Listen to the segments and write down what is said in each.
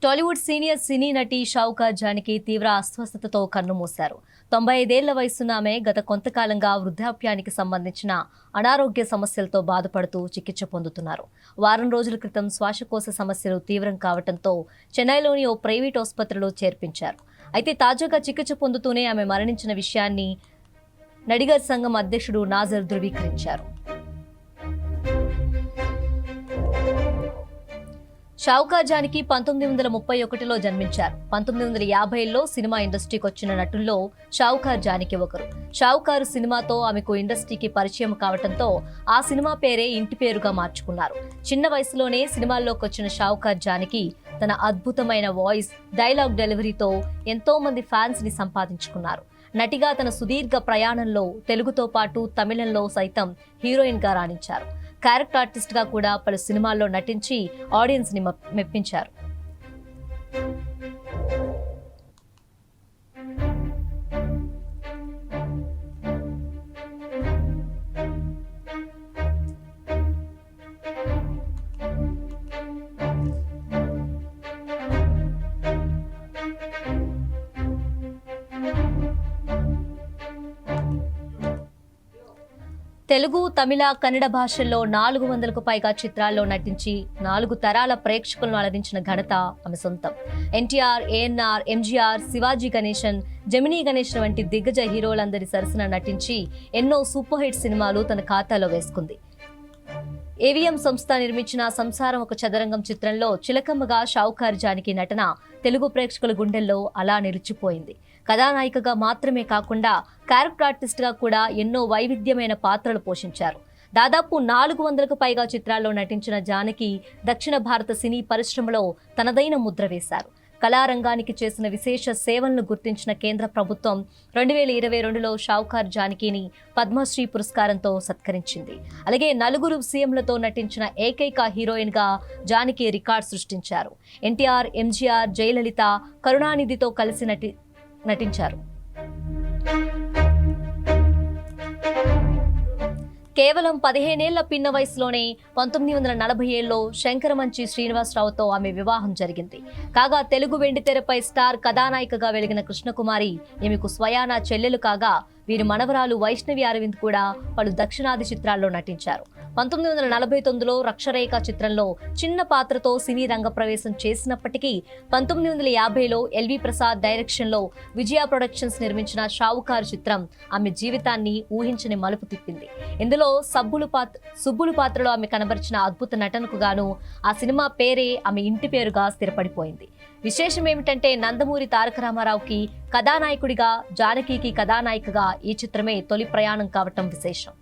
Tollywood senior సినీ నటి షౌకర్ జానకి తీవ్ర అస్వస్థతతో కన్నుమూశారు. 95 ఏళ్ల వయసున్న ఆమె గత కొంతకాలంగా వృద్ధాప్యానికి సంబంధించిన అనారోగ్య సమస్యలతో బాధపడుతూ చికిత్స పొందుతున్నారు. వారం రోజుల క్రితం శ్వాసకోశ సమస్యలు తీవ్రం కావడంతో చెన్నైలోని ఓ ప్రైవేట్ ఆసుపత్రిలో చేర్పించారు. అయితే తాజాగా చికిత్స పొందుతూనే ఆమె మరణించిన విషయాన్ని నడిగర్ సంఘం అధ్యక్షుడు నాజర్ ధృవీకరించారు. షౌకర్ జానకి 1931లో జన్మించారు. 1950లో సినిమా ఇండస్ట్రీకి వచ్చిన నటుల్లో షౌకర్ జానకి ఒకరు. షౌకర్ సినిమాతో ఆమెకు ఇండస్ట్రీకి పరిచయం కావడంతో ఆ సినిమా పేరే ఇంటి పేరుగా మార్చుకున్నారు. చిన్న వయసులోనే సినిమాల్లోకి వచ్చిన షౌకర్ జానకి తన అద్భుతమైన వాయిస్, డైలాగ్ డెలివరీతో ఎంతో మంది ఫ్యాన్స్ ని సంపాదించుకున్నారు. నటిగా తన సుదీర్ఘ ప్రయాణంలో తెలుగుతో పాటు తమిళంలో సైతం హీరోయిన్ గా రాణించారు. క్యారెక్టర్ ఆర్టిస్ట్ గా కూడా పలు సినిమాల్లో నటించి ఆడియన్స్ ని మెప్పించారు. తెలుగు, తమిళ, కన్నడ భాషల్లో 400కు పైగా చిత్రాల్లో నటించి 4 తరాల ప్రేక్షకులను అలరించిన ఘనత ఆమె సొంతం. ఎన్టీఆర్, ఏఎన్ఆర్, ఎంజీఆర్, శివాజీ గణేశన్, జెమినీ గణేశన్ వంటి దిగ్గజ హీరోలందరి సరసన నటించి ఎన్నో సూపర్ హిట్ సినిమాలు తన ఖాతాలో వేసుకుంది. ఏవిఎం సంస్థ నిర్మించిన సంసారం ఒక చదరంగం చిత్రంలో చిలకమ్మగా షౌకర్ జానకి నటన తెలుగు ప్రేక్షకుల గుండెల్లో అలా నిలిచిపోయింది. కథానాయికగా మాత్రమే కాకుండా క్యారెక్టర్ ఆర్టిస్ట్ గా కూడా ఎన్నో వైవిధ్యమైన పాత్రలు పోషించారు. దాదాపు 400కు పైగా చిత్రాల్లో నటించిన జానకి దక్షిణ భారత సినీ పరిశ్రమలో తనదైన ముద్ర వేశారు. కళారంగానికి చేసిన విశేష సేవలను గుర్తించిన కేంద్ర ప్రభుత్వం 2022లో షౌకర్ జానకిని పద్మశ్రీ పురస్కారంతో సత్కరించింది. అలాగే 4 సీఎంలతో నటించిన ఏకైక హీరోయిన్ గా జానకి రికార్డ్ సృష్టించారు. ఎన్టీఆర్, ఎంజీఆర్, జయలలిత, కరుణానిధితో కలిసి నటించారు. కేవలం 15 ఏళ్ల పిన్న వయసులోనే 1947లో శంకరమంచి శ్రీనివాసరావుతో ఆమె వివాహం జరిగింది. కాగా తెలుగు వెండితెరపై స్టార్ కథానాయికగా వెలిగిన కృష్ణకుమారి ఈమెకు స్వయానా చెల్లెలు కాగా వీరి మనవరాలు వైష్ణవి అరవింద్ కూడా పలు దక్షిణాది చిత్రాల్లో నటించారు. 1949లో రక్షరేఖ చిత్రంలో చిన్న పాత్రతో సినీ రంగ ప్రవేశం చేసినప్పటికీ 1950లో ఎల్వి ప్రసాద్ డైరెక్షన్లో విజయ ప్రొడక్షన్స్ నిర్మించిన షావుకారు చిత్రం ఆమె జీవితాన్ని ఊహించని మలుపు తిప్పింది. ఇందులో సుబ్బులు పాత్రలో ఆమె కనబరిచిన అద్భుత నటనకు గాను ఆ సినిమా పేరే ఆమె ఇంటి పేరుగా స్థిరపడిపోయింది. విశేషం ఏమిటంటే నందమూరి తారక రామారావుకి కథానాయకుడిగా, జానకికి కథానాయికగా ఈ చిత్రమే తొలి ప్రయాణం కావటం విశేషం.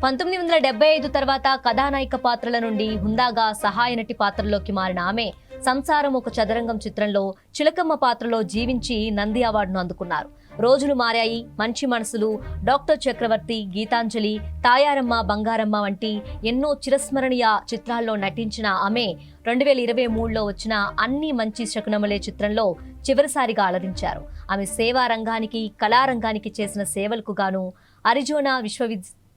పంతొమ్మిది 1975 తర్వాత కథానాయిక పాత్రల నుండి హుందాగా సహాయ నటి పాత్రలోకి మారిన ఆమె సంసారం ఒక చదరంగం చిత్రంలో చిలకమ్మ పాత్రలో జీవించి నంది అవార్డును అందుకున్నారు. రోజులు మారాయి, మంచి మనసులు, డాక్టర్ చక్రవర్తి, గీతాంజలి, తాయారమ్మ, బంగారమ్మ వంటి ఎన్నో చిరస్మరణీయ చిత్రాల్లో నటించిన ఆమె 2023లో వచ్చిన అన్ని మంచి శకునములే చిత్రంలో చివరిసారిగా అలరించారు. ఆమె సేవా రంగానికి, కళారంగానికి చేసిన సేవలకు గాను అరిజోనా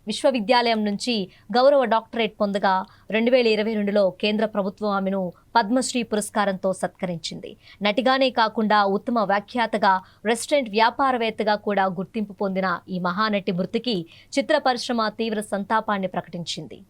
విశ్వవిద్యాలయం నుంచి గౌరవ డాక్టరేట్ పొందగా 2022లో కేంద్ర ప్రభుత్వం ఆమెను పద్మశ్రీ పురస్కారంతో సత్కరించింది. నటిగానే కాకుండా ఉత్తమ వ్యాఖ్యాతగా, రెస్టారెంట్ వ్యాపారవేత్తగా కూడా గుర్తింపు పొందిన ఈ మహానటి మృతికి చిత్ర పరిశ్రమ తీవ్ర సంతాపాన్ని ప్రకటించింది.